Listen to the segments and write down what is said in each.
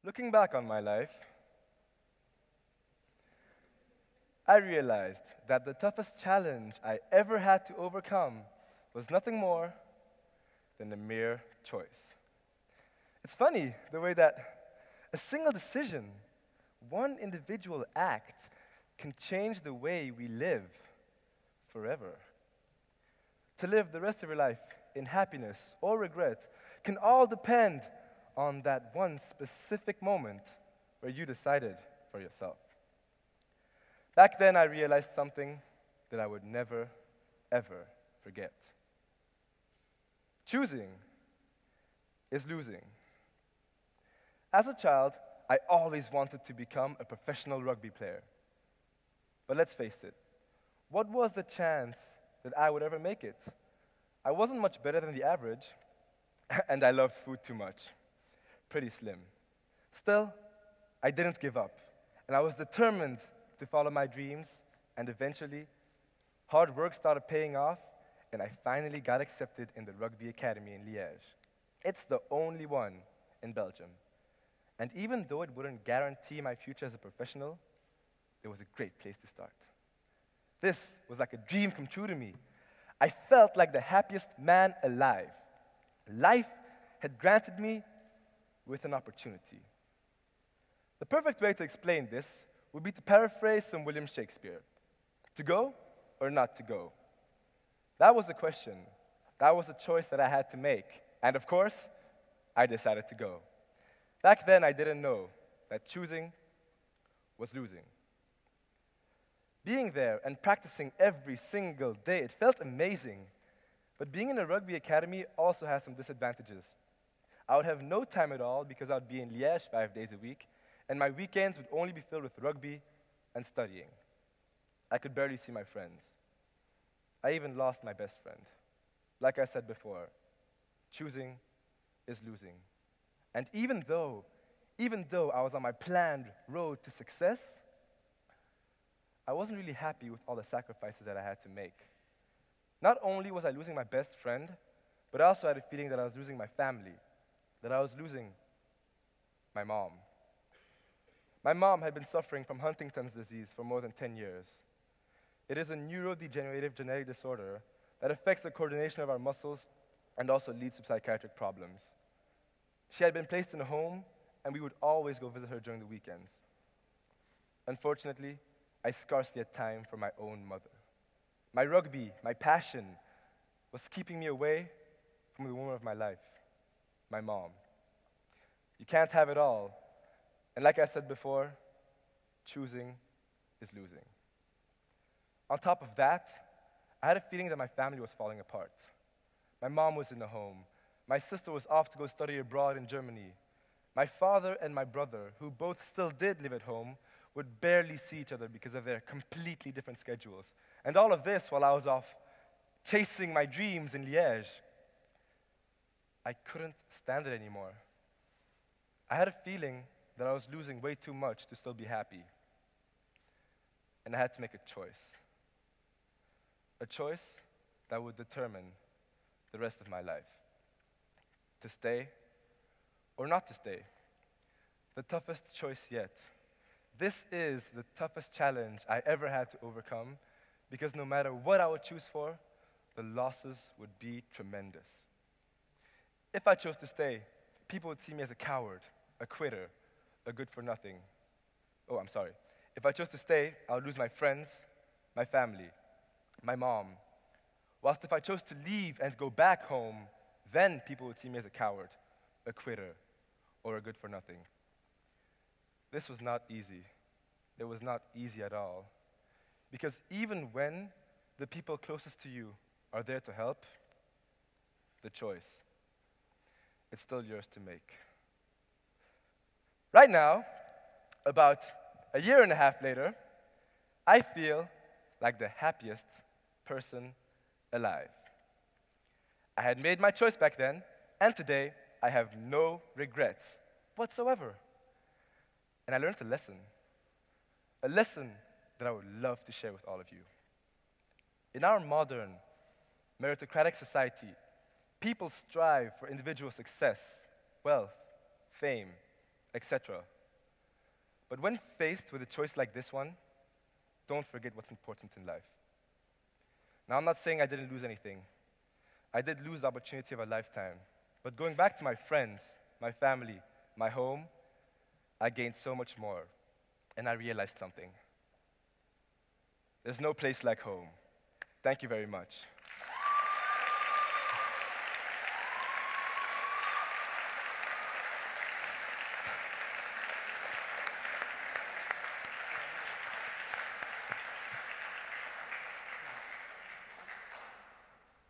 Looking back on my life, I realized that the toughest challenge I ever had to overcome was nothing more than a mere choice. It's funny the way that a single decision, one individual act, can change the way we live forever. To live the rest of your life in happiness or regret can all depend on that one specific moment where you decided for yourself. Back then, I realized something that I would never, ever forget. Choosing is losing. As a child, I always wanted to become a professional rugby player. But let's face it, what was the chance that I would ever make it? I wasn't much better than the average, and I loved food too much. Pretty slim. Still, I didn't give up, and I was determined to follow my dreams, and eventually, hard work started paying off, and I finally got accepted in the Rugby Academy in Liège. It's the only one in Belgium. And even though it wouldn't guarantee my future as a professional, it was a great place to start. This was like a dream come true to me. I felt like the happiest man alive. Life had granted me with an opportunity. The perfect way to explain this would be to paraphrase some William Shakespeare. To go or not to go? That was the question. That was the choice that I had to make. And of course, I decided to go. Back then, I didn't know that choosing was losing. Being there and practicing every single day, it felt amazing. But being in a rugby academy also has some disadvantages. I would have no time at all because I would be in Liège 5 days a week, and my weekends would only be filled with rugby and studying. I could barely see my friends. I even lost my best friend. Like I said before, choosing is losing. And even though I was on my planned road to success, I wasn't really happy with all the sacrifices that I had to make. Not only was I losing my best friend, but I also had a feeling that I was losing my family, that I was losing my mom. My mom had been suffering from Huntington's disease for more than 10 years. It is a neurodegenerative genetic disorder that affects the coordination of our muscles and also leads to psychiatric problems. She had been placed in a home, and we would always go visit her during the weekends. Unfortunately, I scarcely had time for my own mother. My rugby, my passion, was keeping me away from the woman of my life, my mom. You can't have it all. And like I said before, choosing is losing. On top of that, I had a feeling that my family was falling apart. My mom was in the home. My sister was off to go study abroad in Germany. My father and my brother, who both still did live at home, would barely see each other because of their completely different schedules. And all of this while I was off chasing my dreams in Liège. I couldn't stand it anymore. I had a feeling that I was losing way too much to still be happy. And I had to make a choice. A choice that would determine the rest of my life. To stay or not to stay. The toughest choice yet. This is the toughest challenge I ever had to overcome because no matter what I would choose for, the losses would be tremendous. If I chose to stay, people would see me as a coward, a quitter, a good-for-nothing. Oh, I'm sorry. If I chose to stay, I would lose my friends, my family, my mom. Whilst if I chose to leave and go back home, then people would see me as a coward, a quitter, or a good-for-nothing. This was not easy. It was not easy at all. Because even when the people closest to you are there to help, the choice, it's still yours to make. Right now, about a year and a half later, I feel like the happiest person alive. I had made my choice back then, and today I have no regrets whatsoever. And I learned a lesson that I would love to share with all of you. In our modern, meritocratic society, people strive for individual success, wealth, fame, etc. But when faced with a choice like this one, don't forget what's important in life. Now, I'm not saying I didn't lose anything. I did lose the opportunity of a lifetime. But going back to my friends, my family, my home, I gained so much more. And I realized something. There's no place like home. Thank you very much.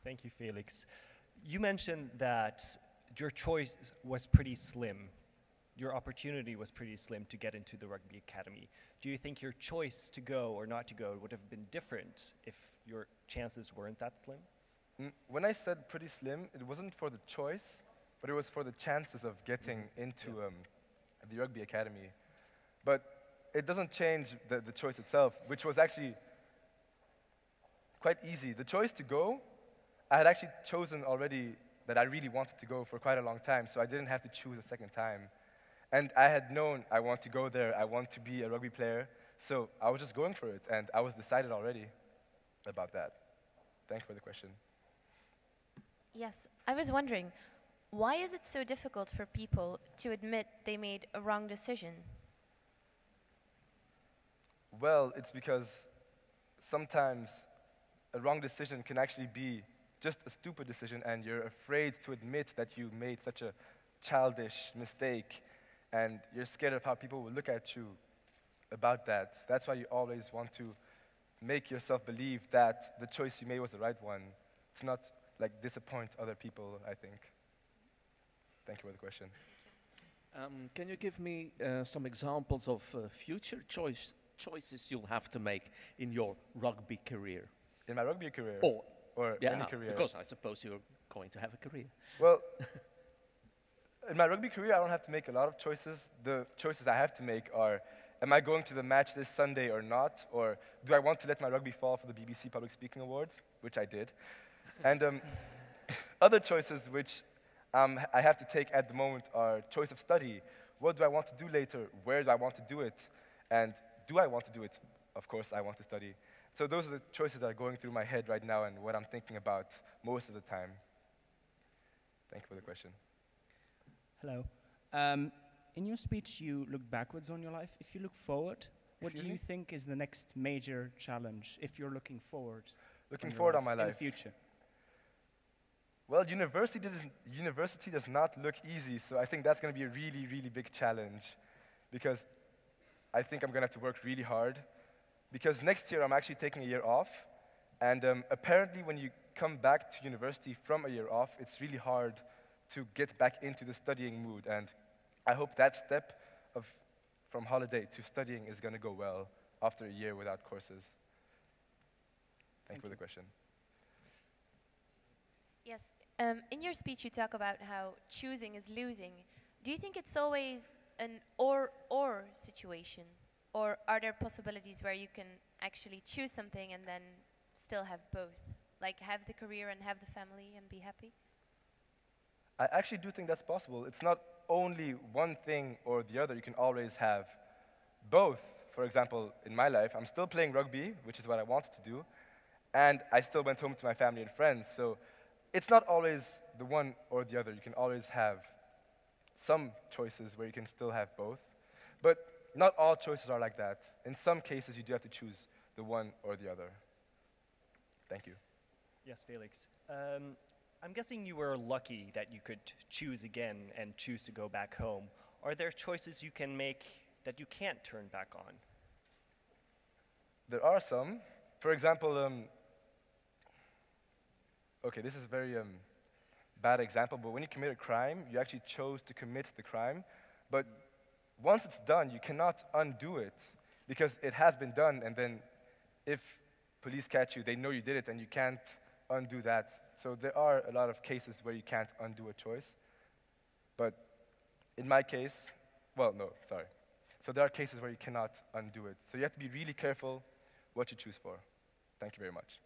Thank you, Felix. You mentioned that your choice was pretty slim. Your opportunity was pretty slim to get into the rugby academy. Do you think your choice to go or not to go would have been different if your chances weren't that slim? When I said pretty slim, it wasn't for the choice, but it was for the chances of getting into the rugby academy. But it doesn't change the choice itself, which was actually quite easy. The choice to go, I had actually chosen already that I really wanted to go for quite a long time, so I didn't have to choose a second time. And I had known I want to go there, I want to be a rugby player, so I was just going for it, and I was decided already about that. Thanks for the question. Yes, I was wondering, why is it so difficult for people to admit they made a wrong decision? Well, it's because sometimes a wrong decision can actually be just a stupid decision, and you're afraid to admit that you made such a childish mistake, and you're scared of how people will look at you about that. That's why you always want to make yourself believe that the choice you made was the right one. To not like disappoint other people, I think. Thank you for the question. Can you give me some examples of future choices you'll have to make in your rugby career? In my rugby career? Or yeah, any career? Because I suppose you're going to have a career. Well, in my rugby career, I don't have to make a lot of choices. The choices I have to make are, am I going to the match this Sunday or not? Or do I want to let my rugby fall for the BBC Public Speaking Awards? Which I did. And other choices which I have to take at the moment are choice of study. What do I want to do later? Where do I want to do it? And do I want to do it? Of course, I want to study. So those are the choices that are going through my head right now and what I'm thinking about most of the time. Thank you for the question. Hello. In your speech, you look backwards on your life. If you look forward, what do you think is the next major challenge if you're looking forward? Looking forward on my life. In the future. Well, university does not look easy, so I think that's going to be a really, really big challenge because I think I'm going to have to work really hard. Because next year I'm actually taking a year off, and apparently when you come back to university from a year off, it's really hard to get back into the studying mood, and I hope that step from holiday to studying is going to go well after a year without courses. Thank you for the question. Yes, in your speech you talk about how choosing is losing. Do you think it's always an or situation? Or are there possibilities where you can actually choose something and then still have both? Like have the career and have the family and be happy? I actually do think that's possible. It's not only one thing or the other. You can always have both. For example, in my life, I'm still playing rugby, which is what I wanted to do, and I still went home to my family and friends. So it's not always the one or the other. You can always have some choices where you can still have both. But not all choices are like that. In some cases, you do have to choose the one or the other. Thank you. Yes, Felix. I'm guessing you were lucky that you could choose again and choose to go back home. Are there choices you can make that you can't turn back on? There are some. For example, okay, this is a very bad example, but when you commit a crime, you actually chose to commit the crime, but once it's done, you cannot undo it because it has been done, and then if police catch you, they know you did it, and you can't undo that. So there are a lot of cases where you can't undo a choice. But in my case, well, no, sorry. So there are cases where you cannot undo it. So you have to be really careful what you choose for. Thank you very much.